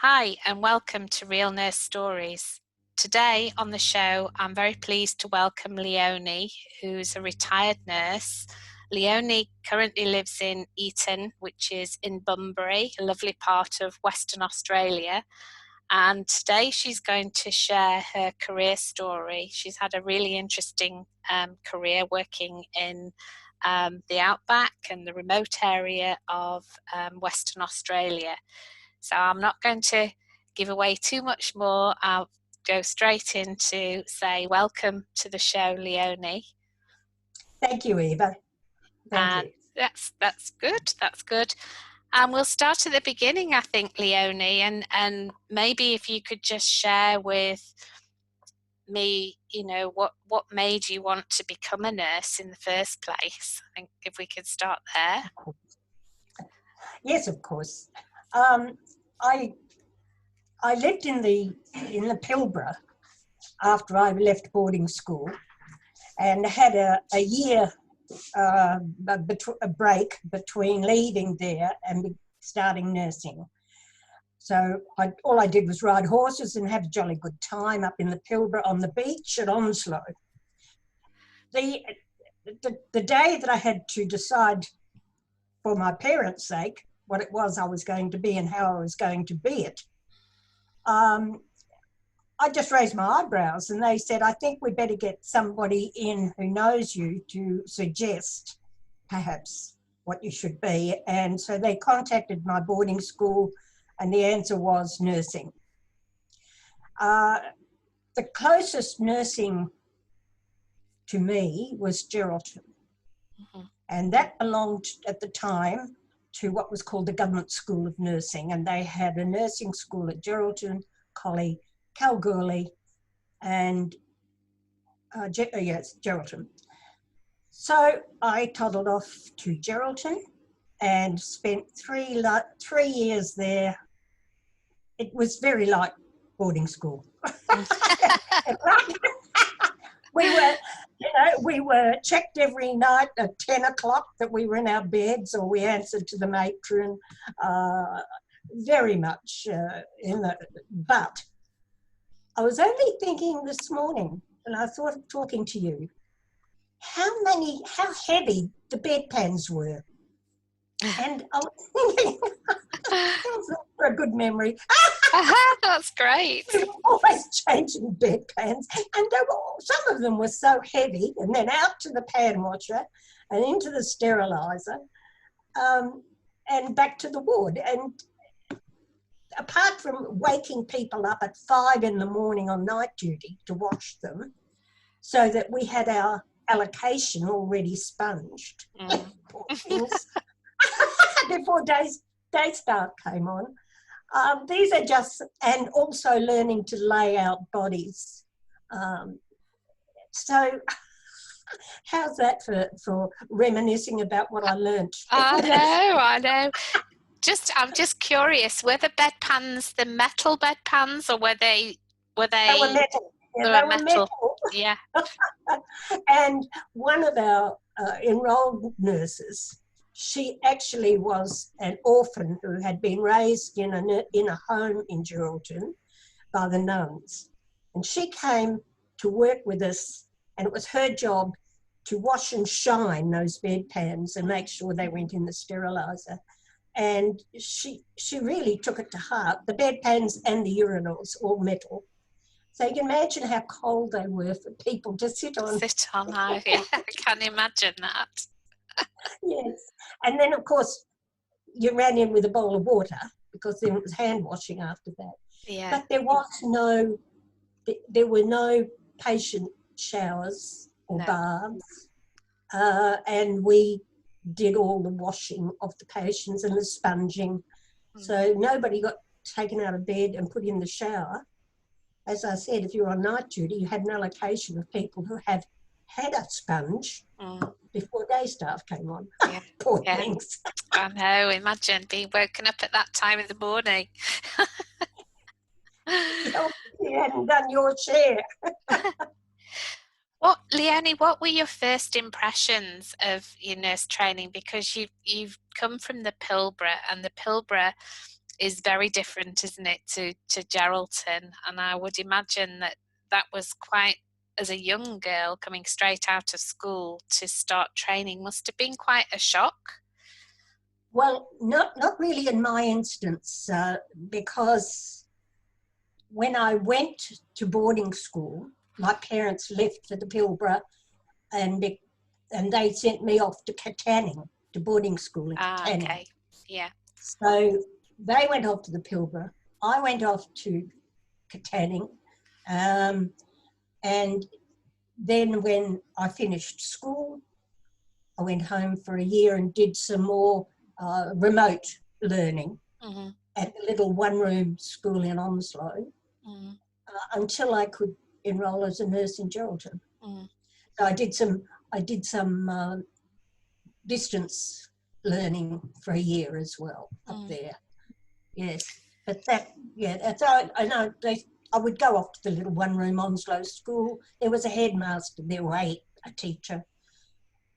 Hi and welcome to Real Nurse Stories. Today on the show, I'm very pleased to welcome Leonie, who's a retired nurse. Leonie currently lives in Eton, which is in Bunbury, a lovely part of Western Australia. And today she's going to share her career story. She's had a really interesting career working in the outback and the remote area of Western Australia. So I'm not going to give away too much more. I'll go straight into say welcome to the show, Leonie. Thank you, Eva. Thank you. That's good. That's good. And we'll start at the beginning, I think, Leonie, and maybe if you could just share with me, what made you want to become a nurse in the first place. I think if we could start there. Yes, of course. I lived in the Pilbara after I left boarding school, and had a year a break between leaving there and starting nursing. So all I did was ride horses and have a jolly good time up in the Pilbara on the beach at Onslow. The day that I had to decide, for my parents' sake, what it was I was going to be and how I was going to be it, I just raised my eyebrows and they said, I think we better get somebody in who knows you to suggest perhaps what you should be. And so they contacted my boarding school and the answer was nursing. The closest nursing to me was Geraldton. Mm-hmm. And that belonged at the time to what was called the Government School of Nursing. And they had a nursing school at Geraldton, Collie, Kalgoorlie, and Geraldton. So I toddled off to Geraldton and spent 3 years there. It was very like boarding school. We were checked every night at 10 o'clock that we were in our beds, or we answered to the matron, very much but I was only thinking this morning, and I thought of talking to you, how heavy the bedpans were. And I was thinking, that was for a good memory. That's great. We were always changing bedpans, and some of them were so heavy, and then out to the pan washer and into the steriliser, and back to the ward. And apart from waking people up at 5 in the morning on night duty to wash them, so that we had our allocation already sponged, poor things, before day staff came on. These are just, and also learning to lay out bodies. So how's that for reminiscing about what I learnt? I know. I'm just curious, were the bedpans the metal bedpans, or were they? They were metal. Yeah, they were metal. Yeah. And one of our enrolled nurses, she actually was an orphan who had been raised in a home in Geraldton by the nuns. And she came to work with us, and it was her job to wash and shine those bedpans and make sure they went in the steriliser. And she really took it to heart. The bedpans and the urinals, all metal. So you can imagine how cold they were for people to sit on. Yeah, I can imagine that. Yes. And then, of course, you ran in with a bowl of water, because then it was hand washing after that. Yeah. But there were no patient showers or baths. And we did all the washing of the patients and the sponging. So nobody got taken out of bed and put in the shower. As I said, if you were on night duty, you had an allocation of people who had a sponge before day staff came on. Yeah. Poor things. I know, imagine being woken up at that time in the morning. You hadn't done your share. Leonie, what were your first impressions of your nurse training? Because you've come from the Pilbara, and the Pilbara is very different, isn't it, to Geraldton? And I would imagine that was quite, as a young girl coming straight out of school to start training, must have been quite a shock. Well, not really in my instance, because when I went to boarding school, my parents left for the Pilbara, and they sent me off to Katanning, to boarding school in Katanning. Okay, yeah. So they went off to the Pilbara. I went off to Katanning, and then when I finished school, I went home for a year and did some more remote learning at the little one-room school in Onslow until I could enrol as a nurse in Geraldton. So I did some distance learning for a year as well up there. Yes, but that's I know. I would go off to the little one-room Onslow school. There was a headmaster, there were a teacher,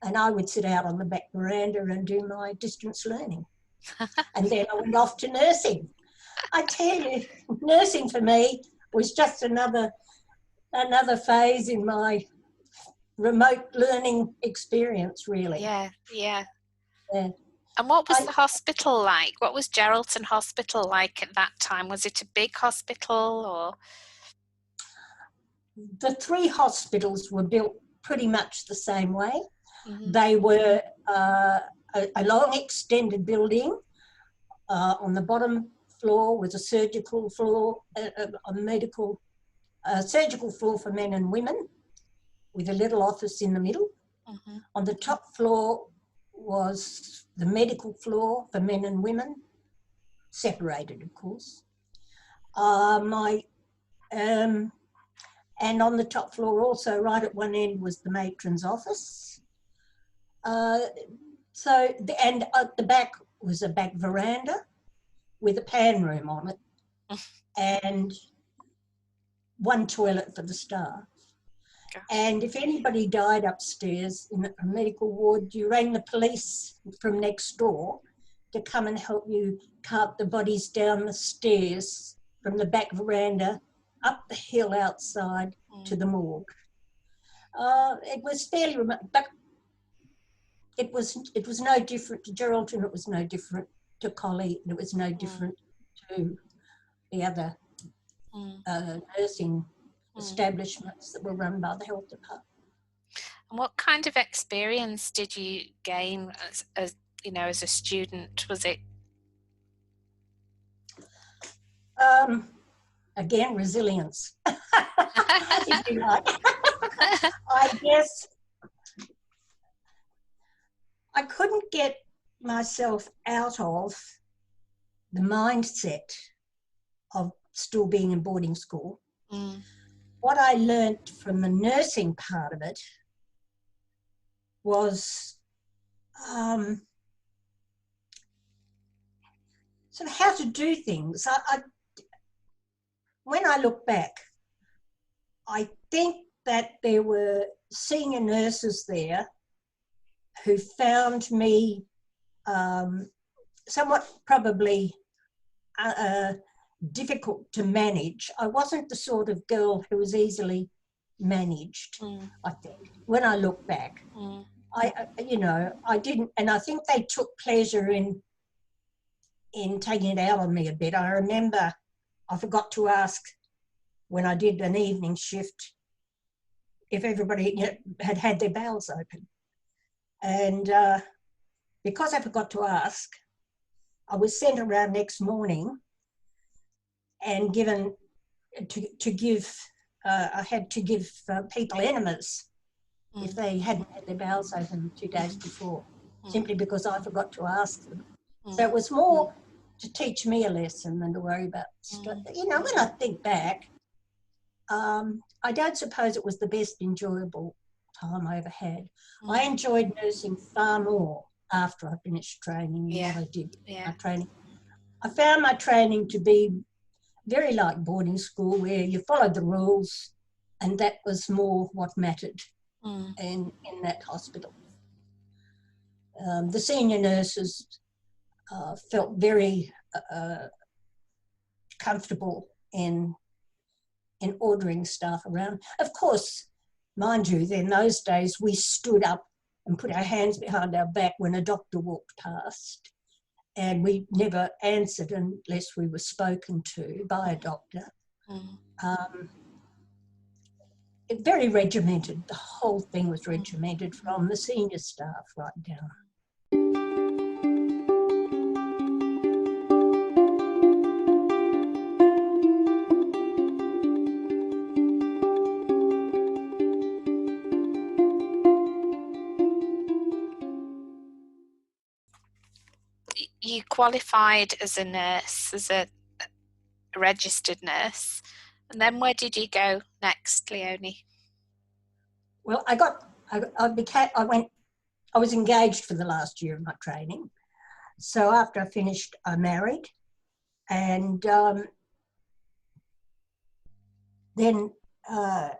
and I would sit out on the back veranda and do my distance learning. And then I went off to nursing. I tell you, nursing for me was just another phase in my remote learning experience, really. Yeah. And what was the hospital like? What was Geraldton Hospital like at that time? Was it a big hospital, or? The 3 hospitals were built pretty much the same way. They were a long extended building. On the bottom floor was a surgical floor, surgical floor for men and women, with a little office in the middle. On the top floor was the medical floor for men and women, separated, of course. And on the top floor also, right at one end, was the matron's office. And at the back was a back veranda with a pan room on it and one toilet for the staff. And if anybody died upstairs in a medical ward, you rang the police from next door to come and help you cart the bodies down the stairs from the back veranda up the hill outside to the morgue. It was fairly remote, but it was no different to Geraldton. It was no different to Collie. It was no different to the other nursing establishments that were run by the health department. And what kind of experience did you gain as a student? Was it? Again, resilience, if you like. I guess I couldn't get myself out of the mindset of still being in boarding school. What I learnt from the nursing part of it was sort of how to do things. When I look back, I think that there were senior nurses there who found me somewhat probably difficult to manage. I wasn't the sort of girl who was easily managed, I think, when I look back. I didn't, and I think they took pleasure in taking it out on me a bit. I remember I forgot to ask when I did an evening shift if everybody had their bowels open. And because I forgot to ask, I was sent around next morning and given to give, I had to give people enemas if they hadn't had their bowels open 2 days before, simply because I forgot to ask them. So it was more to teach me a lesson than to worry about stuff. When I think back, I don't suppose it was the best enjoyable time I ever had. I enjoyed nursing far more after I finished training than what I did my training. I found my training to be very like boarding school, where you followed the rules, and that was more what mattered in that hospital. The senior nurses felt very comfortable in ordering staff around. Of course, mind you, in those days we stood up and put our hands behind our back when a doctor walked past, and we never answered unless we were spoken to by a doctor. Very regimented. The whole thing was regimented from the senior staff right down. You qualified as a nurse, as a registered nurse, and then where did you go next, Leonie? Well, I was engaged for the last year of my training. So after I finished, I married, and then my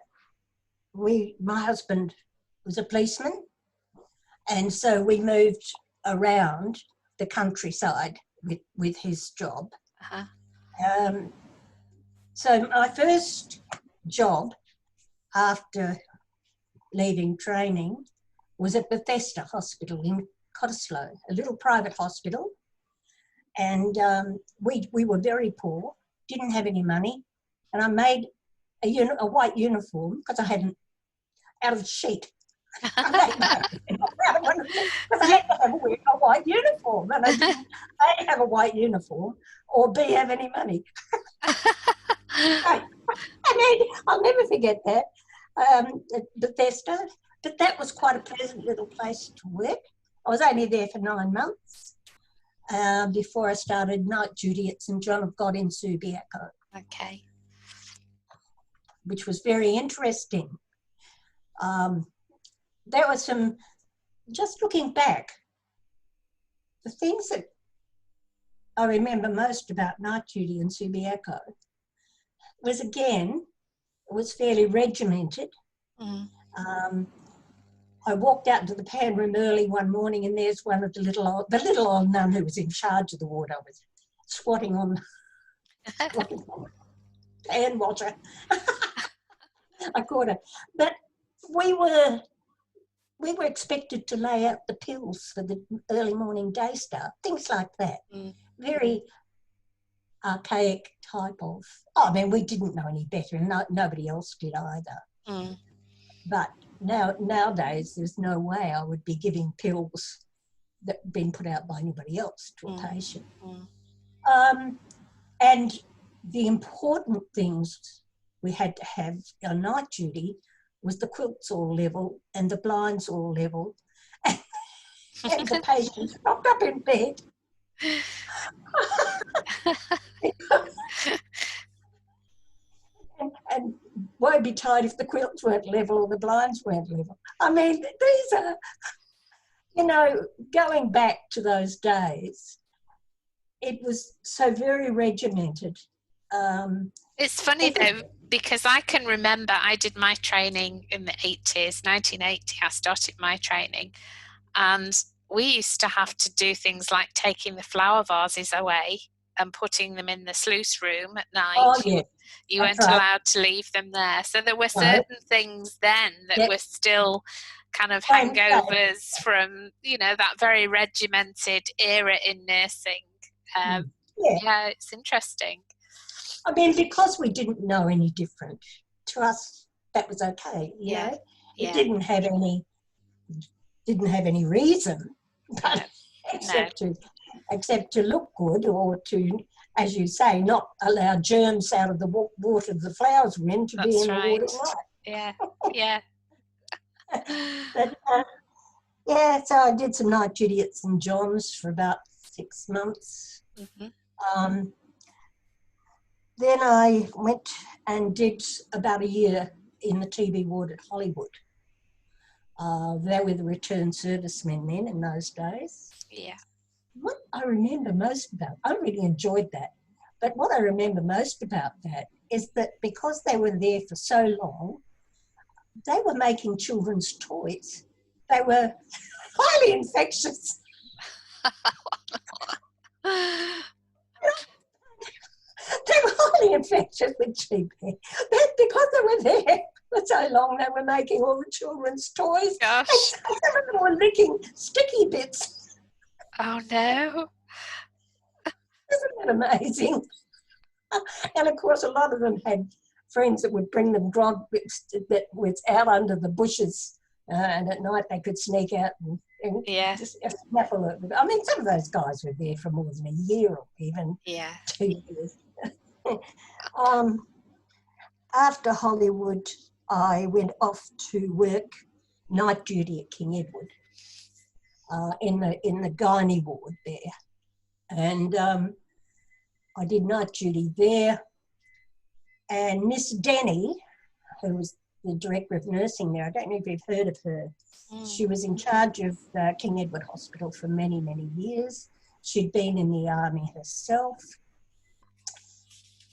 husband was a policeman, and so we moved around the countryside with his job. So my first job after leaving training was at Bethesda Hospital in Cottesloe, a little private hospital. And we were very poor, didn't have any money, and I made a white uniform because I hadn't, out of sheet. Because I had to have a white uniform, and I didn't A, have a white uniform, or B, have any money. I mean, I'll never forget that. At Bethesda, but that was quite a pleasant little place to work. I was only there for 9 months before I started night duty at St John of God in Subiaco. Okay. Which was very interesting. There were some, just looking back, the things that I remember most about night duty in Subiaco was, again, it was fairly regimented. I walked out into the pan room early one morning, and there's one of the little old nun who was in charge of the ward. I was squatting on pan water. I caught her. But we were expected to lay out the pills for the early morning day start, things like that. Very archaic type of, I mean, we didn't know any better, and nobody else did either. But nowadays, there's no way I would be giving pills that have been put out by anybody else to a patient. And the important things we had to have on night duty was the quilts all level and the blinds all level, and the patients propped up in bed. and woe betide if the quilts weren't level or the blinds weren't level. I mean, these are, going back to those days, it was so very regimented. It's funny though, because I can remember I did my training in the 80s, 1980, I started my training, and we used to have to do things like taking the flower vases away and putting them in the sluice room at night. Oh, yeah. You weren't allowed to leave them there. So there were certain things then that were still kind of hangovers from, that very regimented era in nursing. Yeah, it's interesting. I mean, because we didn't know any different, to us that was okay. You know, it didn't have any reason, but except to look good, or to, as you say, not allow germs out of the water the flowers were in to be in the water at night. But so I did some night duty at St John's for about 6 months. Then I went and did about a year in the TB ward at Hollywood. They were the returned servicemen then in those days. Yeah. What I remember most about, I really enjoyed that, but what I remember most about that is that because they were there for so long, they were making children's toys. They were highly infectious. They were infected with GP. But because they were there for so long, they were making all the children's toys. Gosh. And some of them were licking sticky bits. Oh no. Isn't that amazing? And of course, a lot of them had friends that would bring them grog that was out under the bushes, and at night they could sneak out and Yeah. just snaffle it. I mean, some of those guys were there for more than a year or even 2 years. After Hollywood, I went off to work night duty at King Edward in the gynae ward there, and I did night duty there. And Miss Denny, who was the director of nursing there, I don't know if you've heard of her. She was in charge of King Edward Hospital for many, many years. She'd been in the army herself,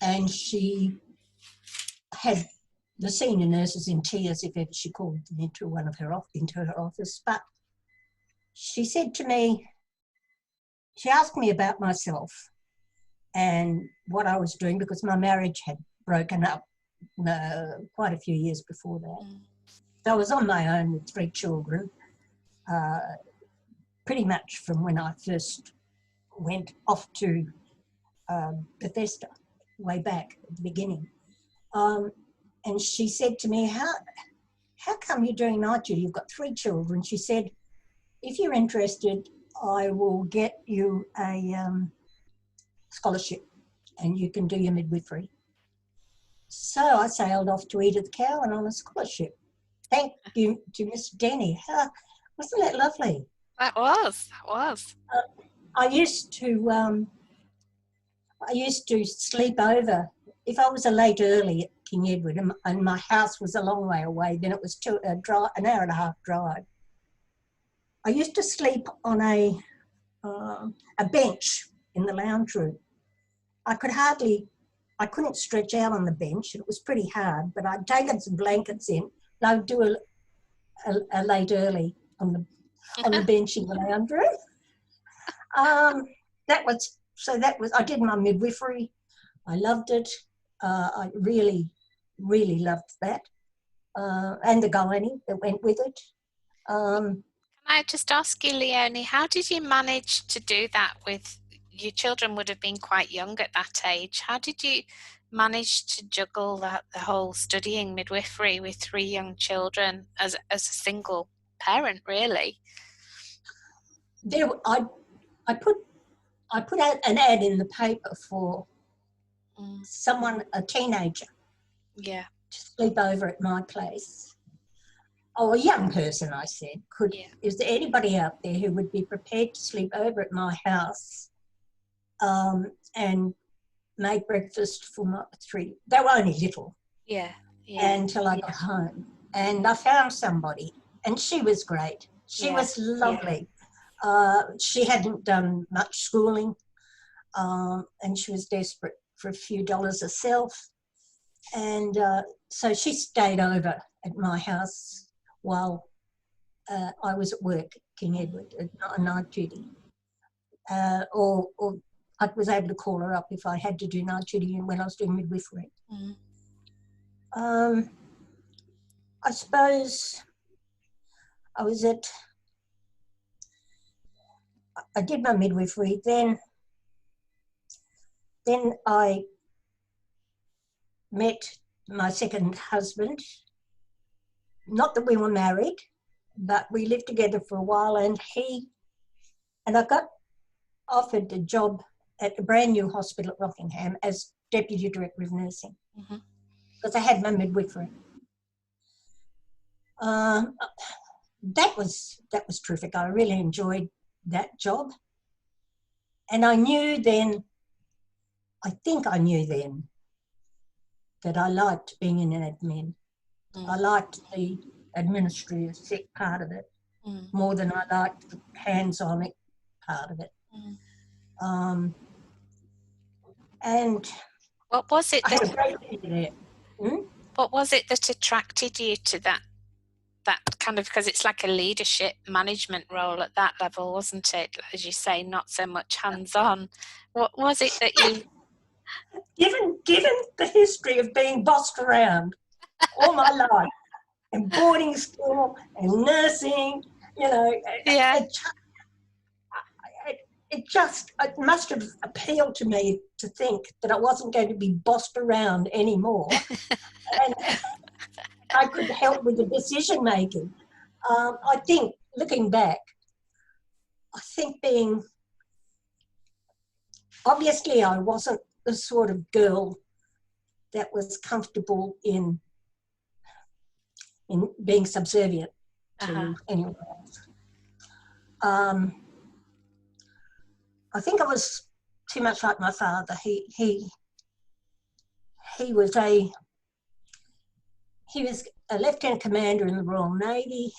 and she had the senior nurses in tears if ever she called them into her office. But she said to me, she asked me about myself and what I was doing, because my marriage had broken up quite a few years before that. So I was on my own with 3 children, pretty much from when I first went off to Bethesda, way back at the beginning. And she said to me, how come you're doing night duty? You've got 3 children. She said, if you're interested, I will get you a scholarship and you can do your midwifery. So I sailed off to Edith Cowan on a scholarship. Thank you to Miss Denny. Wasn't that lovely? That was. I used to sleep over. If I was a late early at King Edward and my house was a long way away, then it was an hour and a half drive. I used to sleep on a bench in the lounge room. I couldn't stretch out on the bench. It was pretty hard, but I'd taken some blankets in and I would do a late early on the bench in the lounge room. I did my midwifery. I loved it. I really, really loved that. And the gynae that went with it. Can I just ask you, Leonie, how did you manage to do that with your children? Would have been quite young at that age. How did you manage to juggle the whole studying midwifery with 3 young children as a single parent, really? I put out an ad in the paper for someone, a teenager, to sleep over at my place. Oh, a young person, I said. Is there anybody out there who would be prepared to sleep over at my house and make breakfast for my 3? They were only little. Until I got home. And I found somebody, and she was great. She was lovely. She hadn't done much schooling, and she was desperate for a few dollars herself. And so she stayed over at my house while I was at work at King Edward at night duty. Or I was able to call her up if I had to do night duty when I was doing midwifery. I suppose I did my midwifery, then I met my second husband. Not that we were married, but we lived together for a while, and I got offered a job at a brand new hospital at Rockingham as Deputy Director of Nursing, because I had my midwifery. That was terrific. I really enjoyed that job. And I think I knew then that I liked being in admin. I liked the administrative part of it more than I liked the hands-on part of it. And what was it I had a break there. What was it that attracted you to that kind of, because it's like a leadership management role at that level, wasn't it? As you say, not so much hands-on. What was it that you... given the history of being bossed around all my life, and boarding school and nursing, Yeah. it must have appealed to me to think that I wasn't going to be bossed around anymore, and I could help with the decision making. I think, looking back, obviously I wasn't the sort of girl that was comfortable in being subservient to anyone else. I think I was too much like my father. He was a lieutenant commander in the Royal Navy.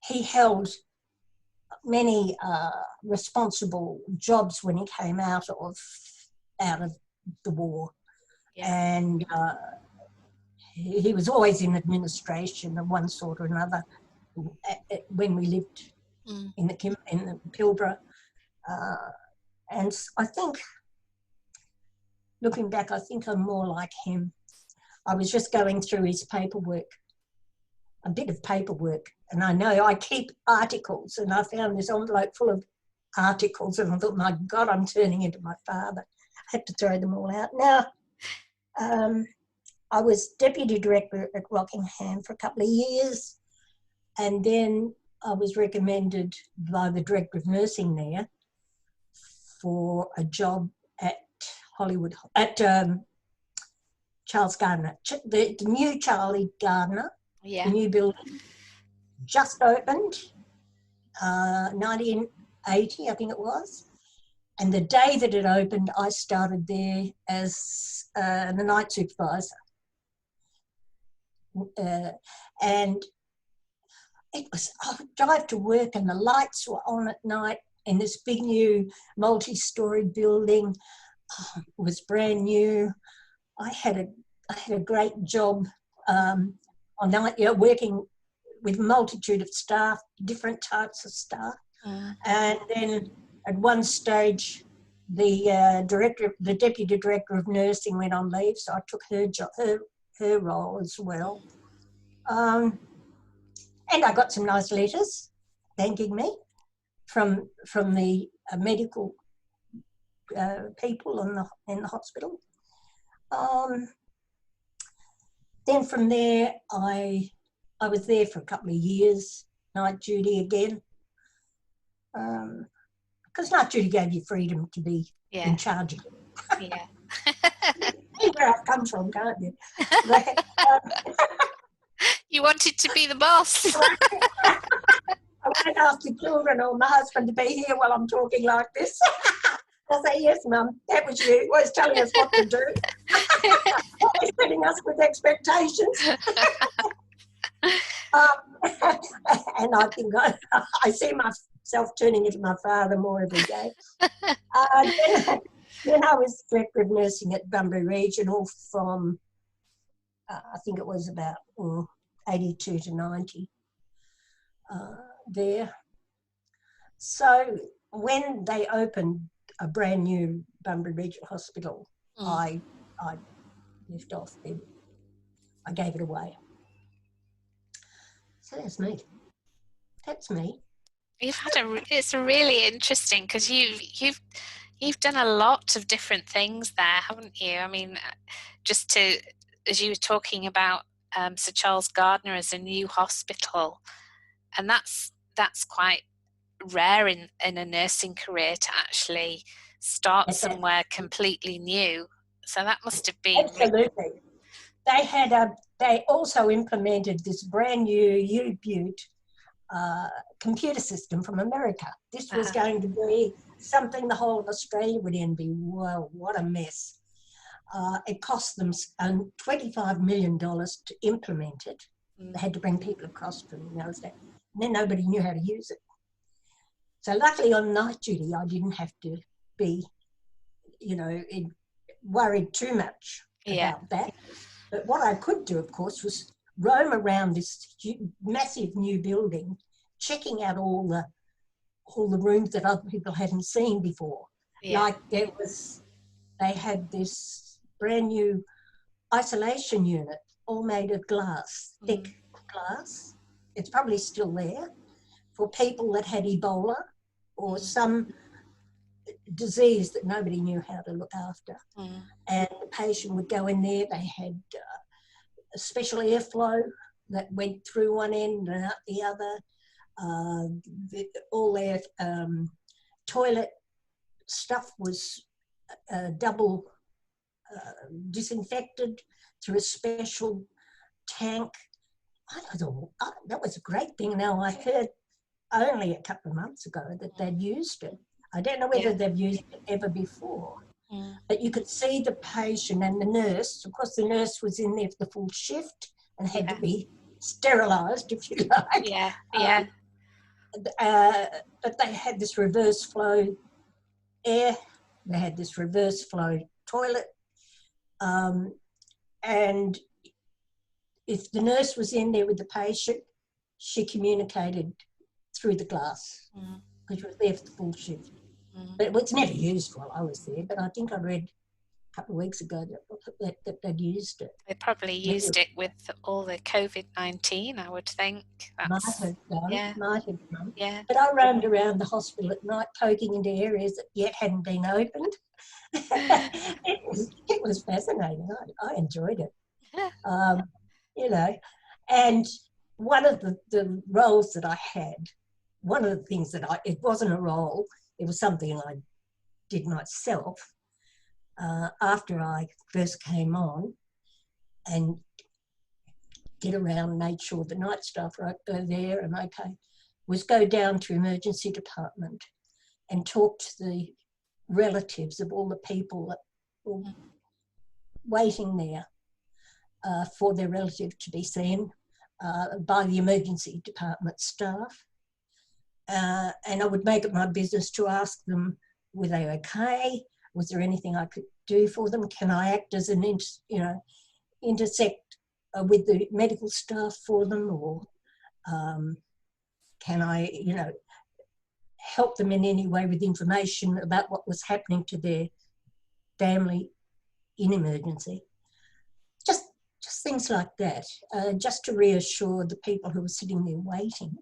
He held many responsible jobs when he came out of the war, and he was always in administration of one sort or another. When we lived in the Pilbara, and I think, looking back, I think I'm more like him. I was just going through his paperwork, a bit of paperwork, and I know I keep articles, and I found this envelope full of articles, and I thought, my God, I'm turning into my father. I had to throw them all out. Now, I was deputy director at Rockingham for a couple of years, and then I was recommended by the director of nursing there for a job at Charles Gardner, the new Charlie Gardner, the new building, just opened, 1980, I think it was. And the day that it opened, I started there as the night supervisor. And it was, I would drive to work and the lights were on at night in this big new multi-storey building. It was brand new. I had a great job on night, working with a multitude of staff, different types of staff. And then at one stage, the deputy director of nursing went on leave, so I took her role as well. And I got some nice letters thanking me from the medical people in the hospital. Then from there, I was there for a couple of years, night duty again, because night duty gave you freedom to be in charge of it. Yeah. See where I've come from, can't you? You wanted to be the boss. I won't ask the children or my husband to be here while I'm talking like this. I'll say, yes, Mum, that was you, always telling us what to do. Always setting us with expectations. And I think I see myself turning into my father more every day. Then I was director of nursing at Bunbury Regional from, I think it was about 82 to 90 there. So when they opened a brand new Bunbury Regional Hospital, I left off then. I gave it away. So that's me. That's me. It's really interesting because you've done a lot of different things there, haven't you? I mean, as you were talking about Sir Charles Gardner as a new hospital, and that's quite rare in a nursing career to actually start somewhere completely new. So that must have been absolutely. They also implemented this brand new U-Butte computer system from America. This was going to be something the whole of Australia would envy. Well, what a mess. It cost them $25 million to implement it. They had to bring people across from the other state. And then nobody knew how to use it. So luckily on night duty, I didn't have to be, worried too much about that. But what I could do, of course, was roam around this massive new building, checking out all the rooms that other people hadn't seen before. Like they had this brand new isolation unit, all made of glass, thick glass. It's probably still there, for people that had Ebola or some disease that nobody knew how to look after. And the patient would go in there. They had a special airflow that went through one end and out the other. All their toilet stuff was double disinfected through a special tank. I thought, oh, that was a great thing. Now, I heard only a couple of months ago that they'd used it. I don't know whether they've used it ever before, but you could see the patient and the nurse. Of course, the nurse was in there for the full shift and had to be sterilised, if you like. But they had this reverse flow air. They had this reverse flow toilet. And if the nurse was in there with the patient, she communicated through the glass, which was there for the full shift. But it was never used while I was there, but I think I read a couple of weeks ago that they'd used it. They probably used it with all the COVID-19, I would think. Might have done. Yeah. But I roamed around the hospital at night poking into areas that yet hadn't been opened. It was fascinating. I enjoyed it. You know, and one of the roles that I had, one of the things that it wasn't a role, it was something I did myself after I first came on and get around, made sure the night staff were there and okay, was go down to emergency department and talk to the relatives of all the people that were waiting there for their relative to be seen by the emergency department staff. And I would make it my business to ask them, were they okay? Was there anything I could do for them? Can I act as an, intersect with the medical staff for them? Or can I, help them in any way with information about what was happening to their family in emergency? Just things like that, just to reassure the people who were sitting there waiting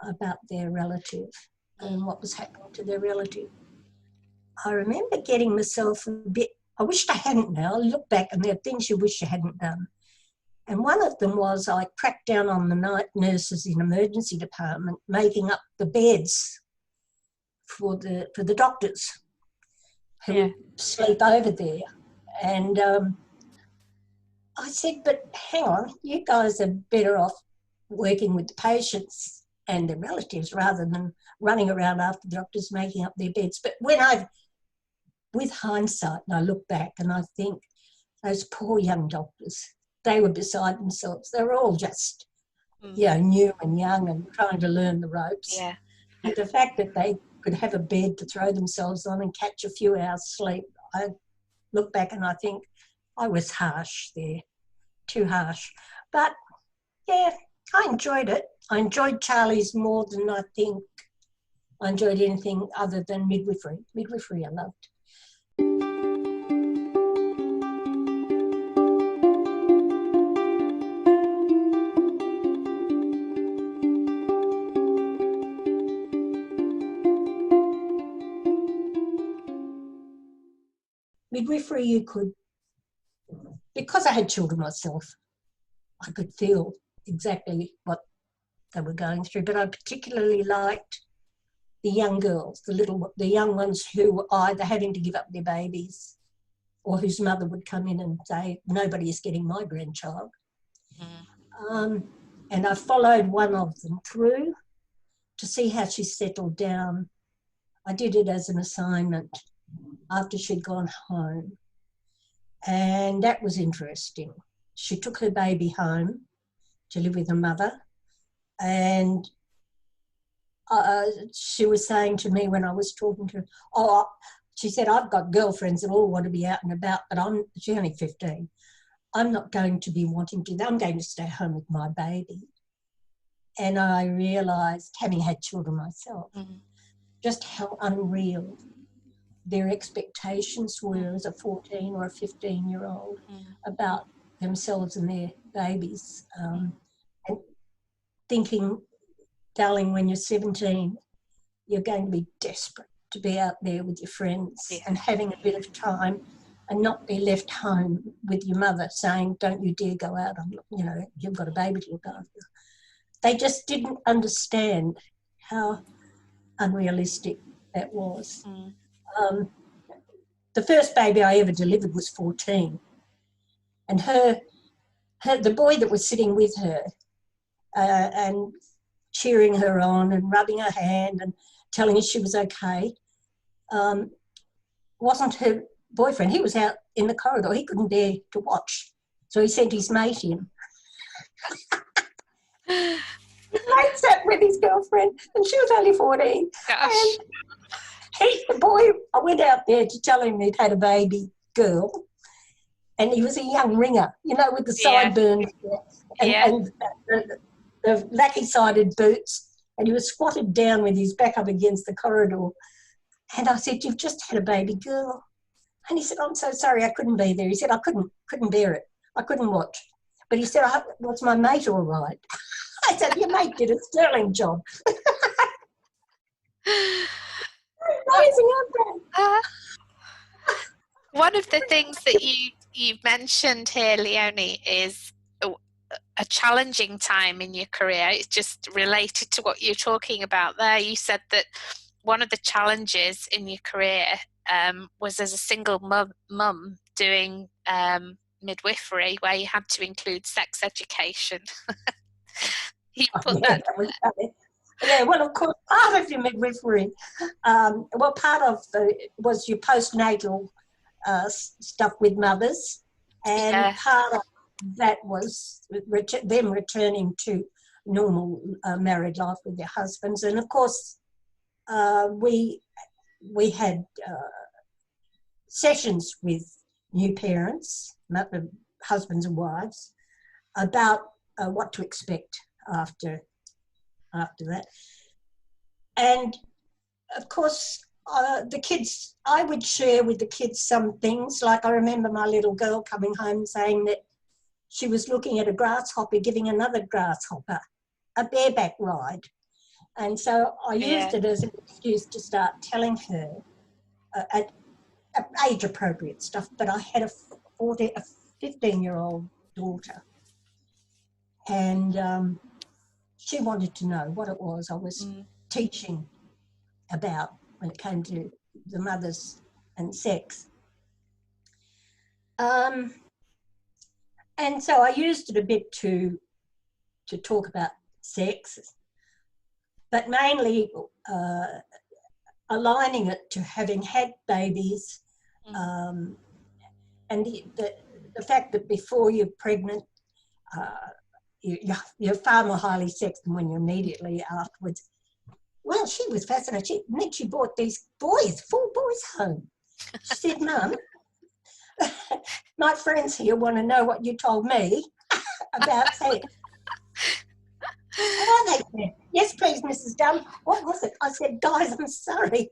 about their relative and what was happening to their relative. I remember getting myself a bit, I wished I hadn't now. I look back and there are things you wish you hadn't done. And one of them was I cracked down on the night nurses in emergency department making up the beds for the doctors who sleep over there. And I said, but hang on, you guys are better off working with the patients and their relatives rather than running around after the doctors making up their beds. But with hindsight, and I look back and I think those poor young doctors, they were beside themselves. They were all just, new and young and trying to learn the ropes. Yeah. And the fact that they could have a bed to throw themselves on and catch a few hours sleep, I look back and I think I was harsh there, too harsh. But, yeah, I enjoyed it. I enjoyed Charlie's more than I think I enjoyed anything other than midwifery. Midwifery I loved. Midwifery, you could, because I had children myself, I could feel exactly what they were going through, but I particularly liked the young girls, the young ones who were either having to give up their babies or whose mother would come in and say, nobody is getting my grandchild. And I followed one of them through to see how she settled down. I did it as an assignment after she'd gone home. And that was interesting. She took her baby home to live with her mother. And she was saying to me when I was talking to her, she said, I've got girlfriends that all want to be out and about, but she's only 15. I'm not going to be wanting to, I'm going to stay home with my baby. And I realised, having had children myself, just how unreal their expectations were as a 14 or a 15-year-old about themselves and their babies. And thinking, darling, when you're 17, you're going to be desperate to be out there with your friends and having a bit of time and not be left home with your mother saying, don't you dare go out, you know, you've got a baby to look after. They just didn't understand how unrealistic that was. The first baby I ever delivered was 14, and the boy that was sitting with her and cheering her on and rubbing her hand and telling her she was okay, wasn't her boyfriend. He was out in the corridor. He couldn't bear to watch, so he sent his mate in. His mate sat with his girlfriend, and she was only 14. Gosh. And the boy, I went out there to tell him he'd had a baby girl, and he was a young ringer, you know, with the sideburns and the lackey-sided boots, and he was squatted down with his back up against the corridor. And I said, you've just had a baby girl. And he said, I'm so sorry, I couldn't be there. He said, I couldn't bear it. I couldn't watch. But he said, was my mate all right? I said, your mate did a sterling job. Amazing, aren't they? One of the things that you've mentioned here, Leonie, is a challenging time in your career. It's just related to what you're talking about there. You said that one of the challenges in your career was as a single mum doing midwifery, where you had to include sex education. You put that. Yeah, well, of course, part of your midwifery, part of was your postnatal stuff with mothers, and part of that was them returning to normal married life with their husbands. And of course, we had sessions with new parents, husbands and wives, about what to expect after that. And of course, the kids, I would share with the kids some things. Like I remember my little girl coming home saying that she was looking at a grasshopper giving another grasshopper a bareback ride. And so I used it as an excuse to start telling her age-appropriate stuff. But I had a 15-year-old daughter, and she wanted to know what it was I was teaching about when it came to the mothers and sex. And so I used it a bit to talk about sex, but mainly aligning it to having had babies, and the fact that before you're pregnant, you're far more highly sexed than when you're immediately afterwards. Well, she was fascinated. And then she brought these boys, 4 boys home. She said, Mum, my friends here want to know what you told me about sex. Oh, they said, yes, please, Mrs. Dunn. What was it? I said, guys, I'm sorry,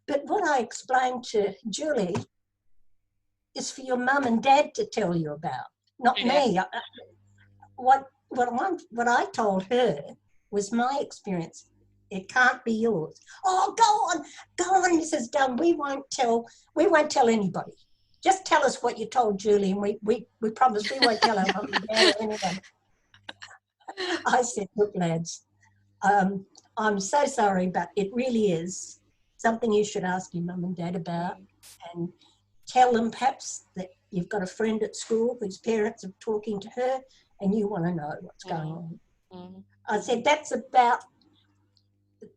but what I explained to Julie is for your mum and dad to tell you about, not me. What I told her was my experience. It can't be yours. Oh, go on, Mrs. Dunn. We won't tell anybody. Just tell us what you told Julie, and we promise we won't tell our mum and dad or anyone. I said, look, lads, I'm so sorry, but it really is something you should ask your mum and dad about, and tell them perhaps that you've got a friend at school whose parents are talking to her and you want to know what's going on. I said, that's about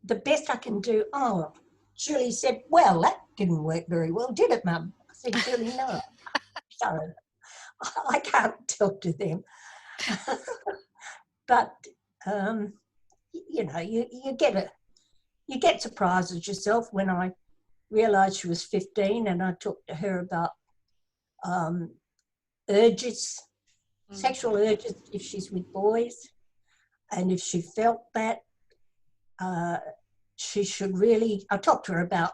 the best I can do. Oh, Julie said, well, that didn't work very well, did it, Mum? I said, Julie, no. Sorry, I can't talk to them. But, you know, you get surprises yourself. When I realised she was 15 and I talked to her about urges, sexual urges if she's with boys, and if she felt that, she should really, I talked to her about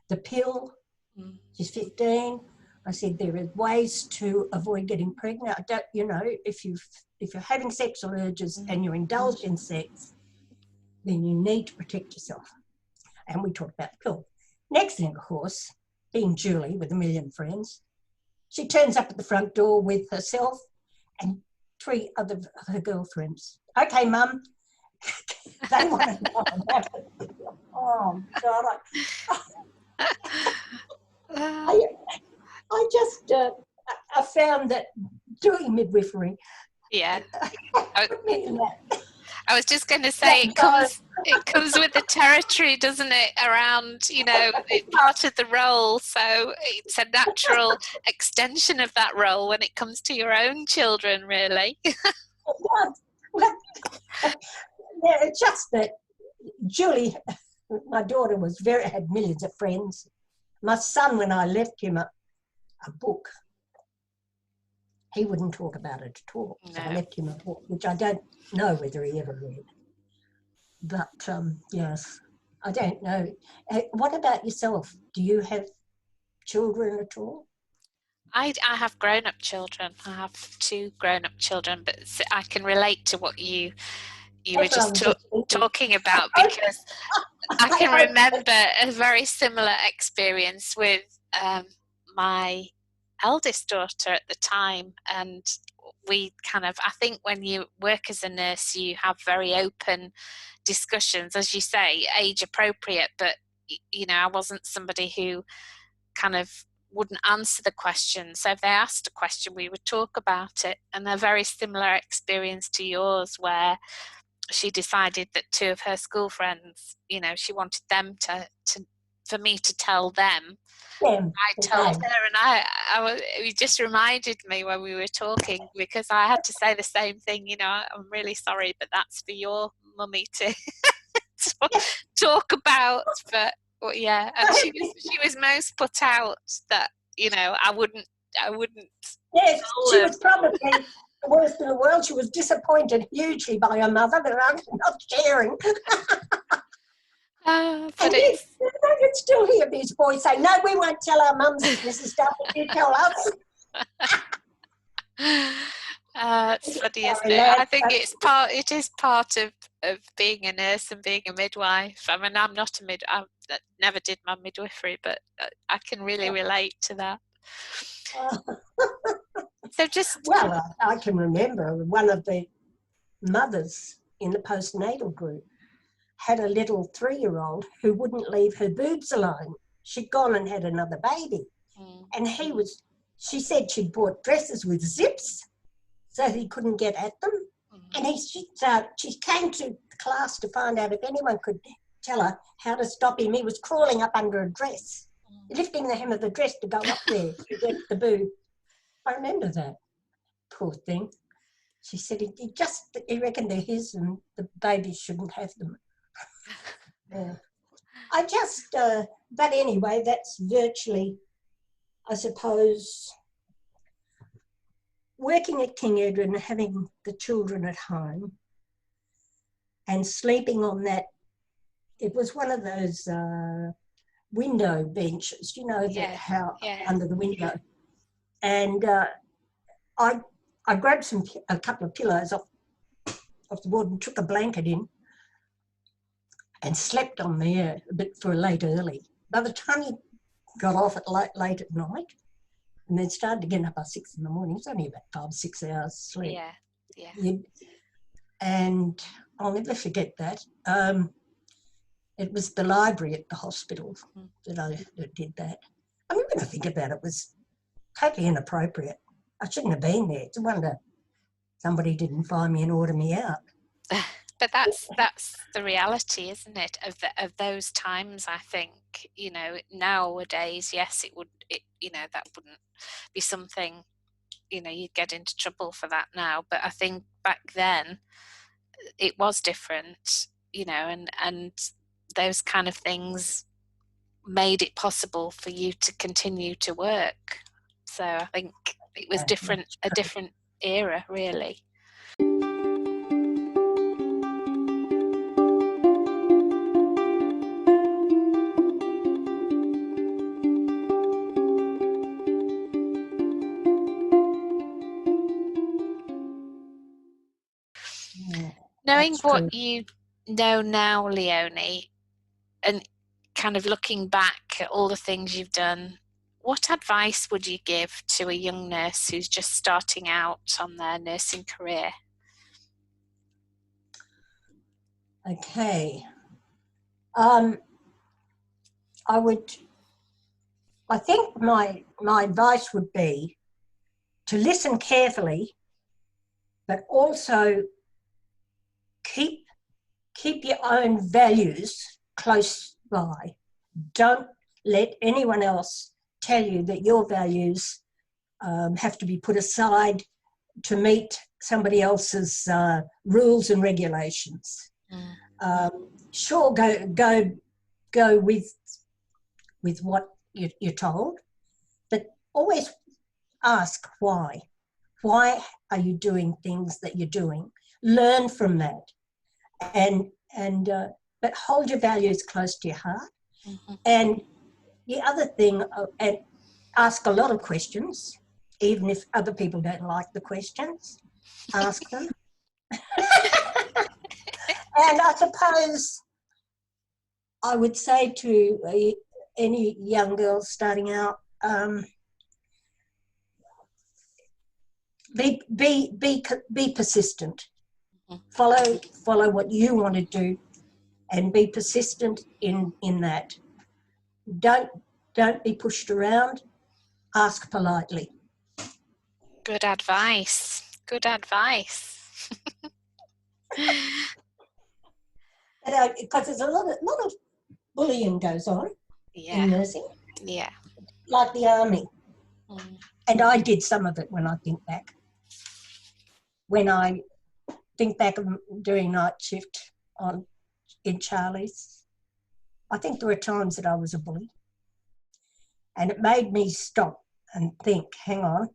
the pill. Mm. She's 15. I said there are ways to avoid getting pregnant. I don't, you know, if you're having sexual urges and you're indulged in sex, then you need to protect yourself. And we talked about the pill. Next thing, of course, being Julie with a million friends, she turns up at the front door with herself and 3 other of her girlfriends. Okay, Mum. They want to know about it. Oh, God. I just I found that doing midwifery. Yeah. I was just going to say it comes with the territory, doesn't it? Around, you know, it's part of the role, so it's a natural extension of that role when it comes to your own children, really. It's just that Julie, my daughter, had millions of friends. My son, when I left him a book, he wouldn't talk about it at all. No. So I left him a book, which I don't know whether he ever read. But yes, I don't know. What about yourself? Do you have children at all? I have grown-up children. I have 2 grown-up children, but I can relate to what you were just talking about, because I can remember a very similar experience with my eldest daughter at the time, and we kind of, I think when you work as a nurse, you have very open discussions, as you say, age appropriate, but you know, I wasn't somebody who kind of wouldn't answer the question. So if they asked a question, we would talk about it. And a very similar experience to yours, where she decided that 2 of her school friends, you know, she wanted them for me to tell them. I told her, and it just reminded me when we were talking, because I had to say the same thing, you know, I'm really sorry, but that's for your mummy to talk about. But well, yeah, and she was most put out that, you know, I wouldn't. Yes, she was probably the worst in the world. She was disappointed hugely by her mother that I'm not sharing. But I can still hear these boys say, "No, we won't tell our mums this is stuff that you tell us." It's funny, isn't it? I think it is part of being a nurse and being a midwife. I mean, I'm not a I never did my midwifery, but I can really relate to that. So well, I can remember one of the mothers in the postnatal group had a little 3-year-old who wouldn't leave her boobs alone. She'd gone and had another baby. And she said she'd bought dresses with zips so he couldn't get at them. And she came to class to find out if anyone could tell her how to stop him. He was crawling up under a dress, lifting the hem of the dress to go up there to get the boob. I remember that. Poor thing. She said he reckoned they're his and the baby shouldn't have them. Yeah. But anyway, that's virtually, I suppose, working at King Edward and having the children at home and sleeping on that. It was one of those window benches, you know, under the window. And I grabbed a couple of pillows off the board and took a blanket in and slept on there a bit for a late early. By the time you got off at late at night and then started to get up by 6 in the morning, it's only about 5-6 hours sleep. Yeah. And I'll never forget that. It was the library at the hospital that did that. I mean, when I think about it, it was totally inappropriate. I shouldn't have been there. It's a wonder somebody didn't find me and order me out. But that's the reality, isn't it, of those times? I think, you know, nowadays, yes, you know, that wouldn't be something, you know, you'd get into trouble for that now. But I think back then it was different, you know, and those kind of things made it possible for you to continue to work. So I think it was a different era, really. Knowing That's what true. you know now, Leonie, and kind of looking back at all the things you've done, what advice would you give to a young nurse who's just starting out on their nursing career? Okay. I think my advice would be to listen carefully, but also keep your own values close by. Don't let anyone else tell you that your values have to be put aside to meet somebody else's rules and regulations. Sure, go with what you're told, but always ask why. Why are you doing things that you're doing? Learn from that, and but hold your values close to your heart. And the other thing, and ask a lot of questions, even if other people don't like the questions. Ask them. And I suppose I would say to any young girl starting out, be persistent. Follow what you want to do, and be persistent in that. Don't be pushed around. Ask politely. Good advice. Good advice. Because there's a lot of bullying goes on in Yeah. nursing, Yeah. like the army. And I did some of it when I think back. When I think back of doing night shift in Charlie's, I think there were times that I was a bully. And it made me stop and think, hang on,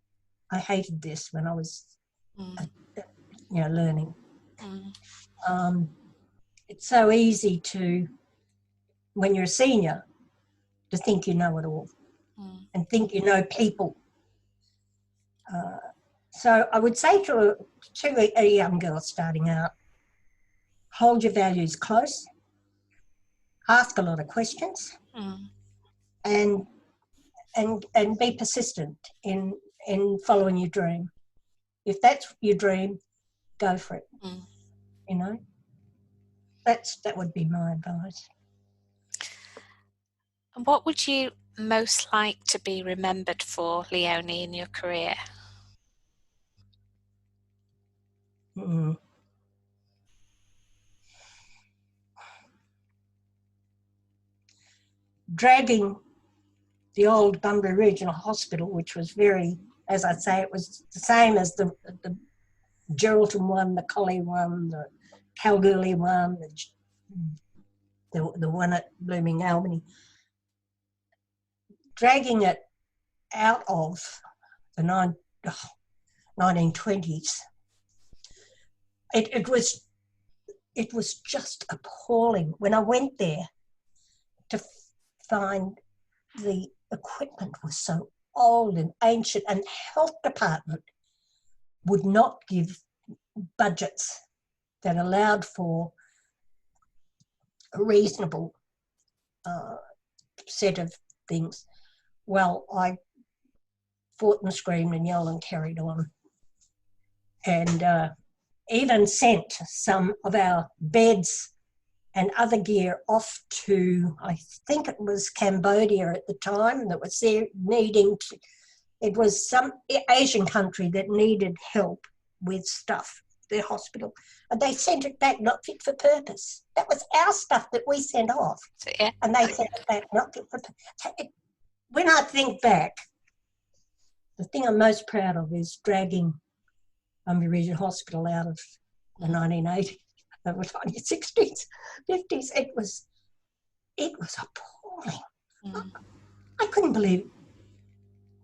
I hated this when I was learning. It's so easy to, when you're a senior, to think you know it all and think you know people. So I would say to a young girl starting out, hold your values close, ask a lot of questions, and be persistent in following your dream. If that's your dream, go for it. You know, that would be my advice. And what would you most like to be remembered for, Leonie, in your career? Dragging the old Bunbury Regional Hospital, which was very, as I say, it was the same as the Geraldton one, the Collie one, the Kalgoorlie one, the one at Blooming Albany. Dragging it out of the 1920s, it was just appalling when I went there to find the equipment was so old and ancient, and the health department would not give budgets that allowed for a reasonable set of things. Well, I fought and screamed and yelled and carried on, and even sent some of our beds and other gear off to, I think it was Cambodia at the time, that was there needing to, it was some Asian country that needed help with stuff, their hospital, and they sent it back not fit for purpose. That was our stuff that we sent off, and they sent it back not fit for purpose. When I think back, the thing I'm most proud of is dragging Bunbury Regional Hospital out of the 1980s, the 1960s, 50s. It was appalling. I couldn't believe it.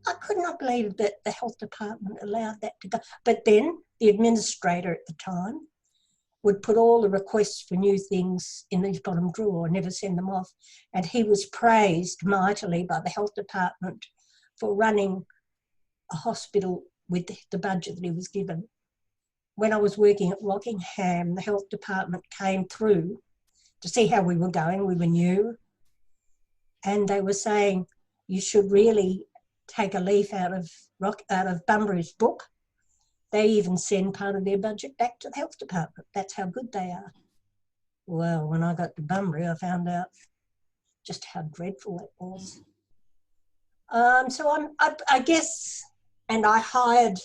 I could not believe that the health department allowed that to go. But then the administrator at the time would put all the requests for new things in his bottom drawer, never send them off. And he was praised mightily by the health department for running a hospital with the budget that he was given. when I was working at Rockingham, the health department came through to see how we were going. We were new. And they were saying, you should really take a leaf out of Bunbury's book. They even send part of their budget back to the health department. That's how good they are. Well, when I got to Bunbury, I found out just how dreadful it was. So I guess, and I hired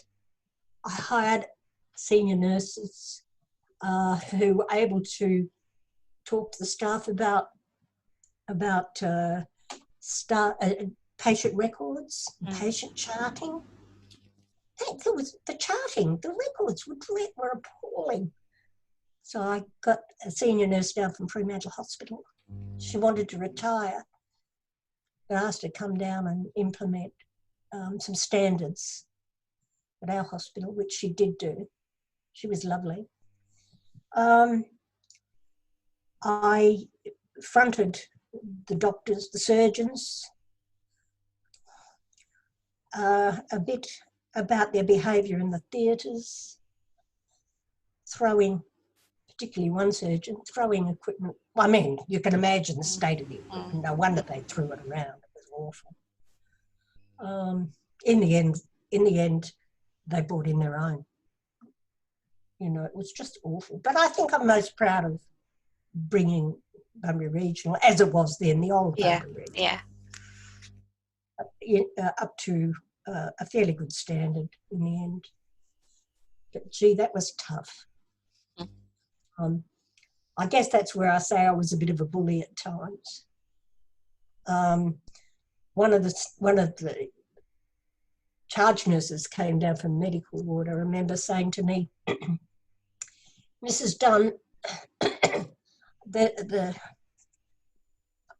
senior nurses who were able to talk to the staff about patient records, patient charting. There was the charting, the records were appalling. So I got a senior nurse down from Fremantle Hospital. She wanted to retire. I asked her to come down and implement some standards at our hospital, which she did do. She was lovely. I fronted the doctors, the surgeons, a bit about their behaviour in the theatres, particularly one surgeon, throwing equipment. I mean, you can imagine the state of the equipment. No wonder they threw it around. It was awful. In the end, they brought in their own. You know, it was just awful. But I think I'm most proud of bringing Bunbury Regional, as it was then, the old Bunbury Regional, up to a fairly good standard in the end. But gee, that was tough. I guess that's where I say I was a bit of a bully at times. One of the charge nurses came down from medical ward. I remember saying to me, Mrs. Dunn,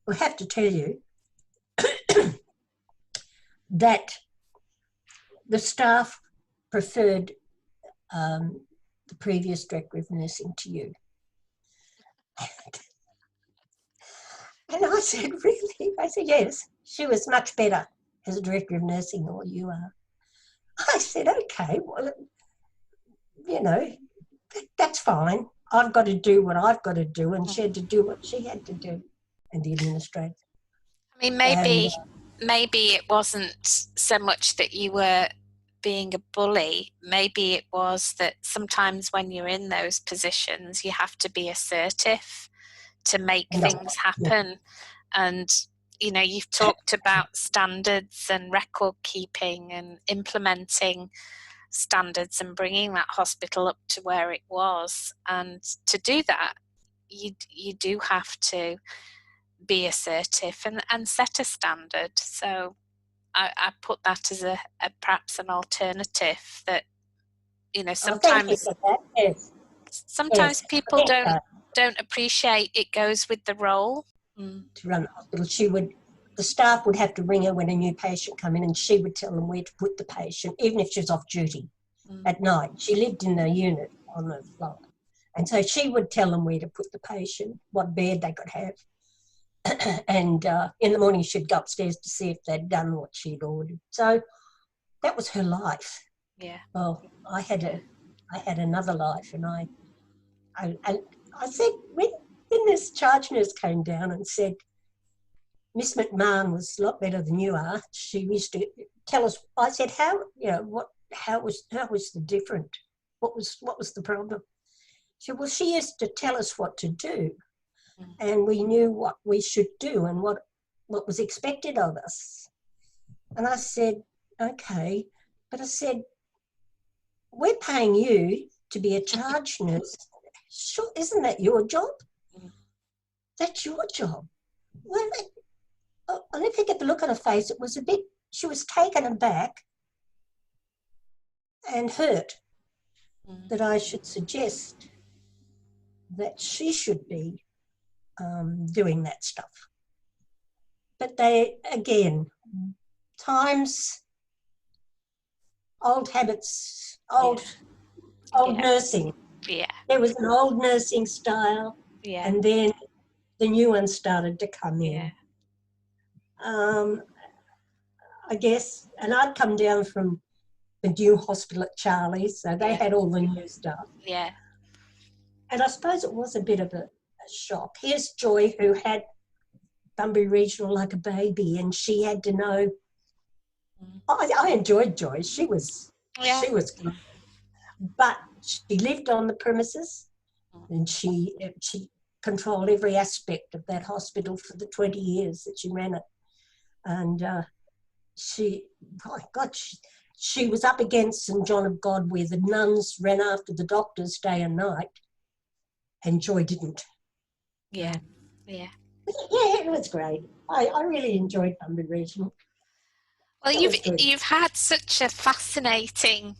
we have to tell you that the staff preferred the previous director of nursing to you. And I said, really? I said, yes, she was much better as a director of nursing than what you are. I said, okay, well, you know, that's fine. I've got to do what I've got to do, and she had to do what she had to do, and the administrator. I mean, maybe it wasn't so much that you were being a bully. Maybe it was that sometimes when you're in those positions, you have to be assertive to make things happen. And, you know, you've talked about standards and record keeping and implementing standards and bringing that hospital up to where it was. And to do that, you do have to be assertive and set a standard. So I put that as a perhaps an alternative that, you know, sometimes people don't appreciate it goes with the role. To run the hospital, the staff would have to ring her when a new patient come in, and she would tell them where to put the patient, even if she was off duty at night. She lived in the unit on the floor, and so she would tell them where to put the patient, what bed they could have. And in the morning she'd go upstairs to see if they'd done what she'd ordered. So that was her life. Yeah. Well, I had another life, and I said, when this charge nurse came down and said, Miss McMahon was a lot better than you are, she used to tell us. I said, how was the different? What was the problem? She said, well, she used to tell us what to do. And we knew what we should do and what was expected of us. And I said, okay. But I said, we're paying you to be a charge nurse. Sure, isn't that your job? That's your job. Well, I'll never forget the look on her face. It was a bit, she was taken aback and hurt that I should suggest that she should be doing that stuff. But they, again, times, old habits, old nursing. Yeah. There was an old nursing style, and then the new one started to come in. I guess, and I'd come down from the new hospital at Charlie's, so they Yeah. had all the new stuff. Yeah. And I suppose it was a bit of a shock. Here's Joy, who had Bunbury Regional like a baby, and she had to know. I enjoyed Joy. She was good, but she lived on the premises, and she controlled every aspect of that hospital for the 20 years that she ran it. And my God, she was up against St John of God, where the nuns ran after the doctors day and night, and Joy didn't. Yeah. Yeah. Yeah, it was great. I really enjoyed Bunbury Regional. Well, you've had such a fascinating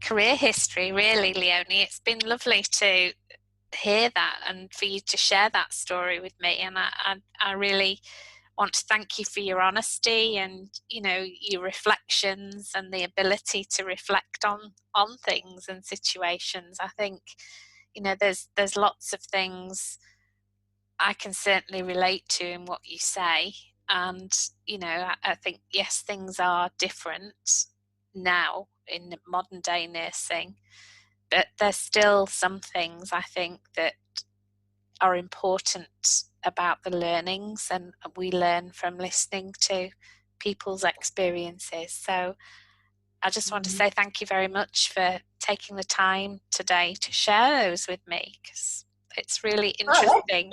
career history, really, Leonie. It's been lovely to hear that and for you to share that story with me. And I really want to thank you for your honesty and, you know, your reflections and the ability to reflect on things and situations. I think, you know, there's lots of things I can certainly relate to in what you say. And, you know, I think, yes, things are different now in modern day nursing, but there's still some things I think that are important about the learnings, and we learn from listening to people's experiences. So I just want to say thank you very much for taking the time today to share those with me, because it's really interesting.